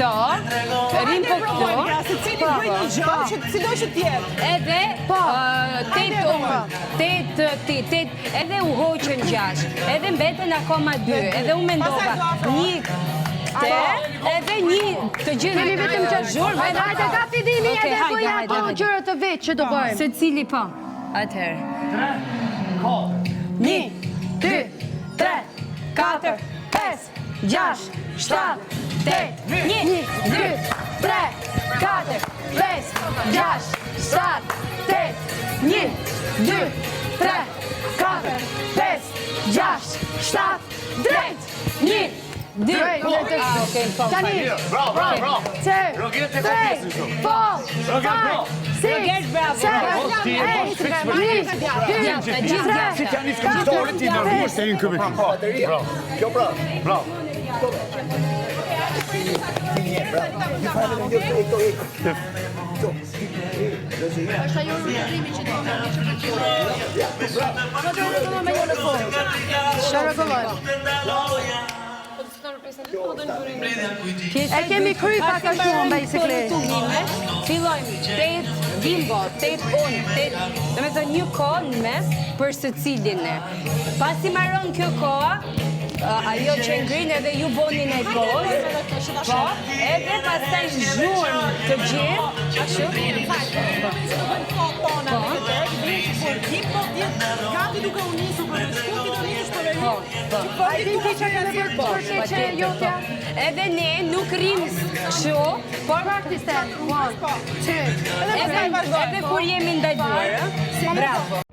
këto, rrim po këto. Se cili bëj një gjë që si do që t'jetë. Edhe, edhe u hoqën 6, edhe mbeten akoma 2, edhe u mendova, një edhe një të gjithë. Kemi vetëm 6 zhurmë. Hajde, ka fidimi edhe bëja ato gjërë të vetë që do bëjmë. Se cili po. Atëherë. 1, 2, 3, 4, 5, 6, 7, 8, 1, 2, 3, 4, 5, 6, 7, 8, 1, 2, 3, 4, 5, 6, 7, 8, 1, 2, tani, 2, 3, 4, 5, 6, 7, 8, Si t'janë një këngëtore ti nërmuar se rinë këpëti. Bravo. Kjo bravo. është ajo rrëllimi që do me një që e kemi kry pak ashtu në basically. Fillojmë 8 gimbo, 8 unë, 8, dhe me thënë një kohë në mes për së cilin ne. Pasi marron kjo kohë, ajo që ngrinë edhe ju bonin e kohës, po, edhe pastaj zhurmë të gjithë, ashtu? Gati duke u nisu për shkuti do nisu për Po. A i din ti që kanë bërë për që jotja? Edhe ne nuk rrim kështu, por Practice 1, 2, edhe kur jemi ndajduar, bravo.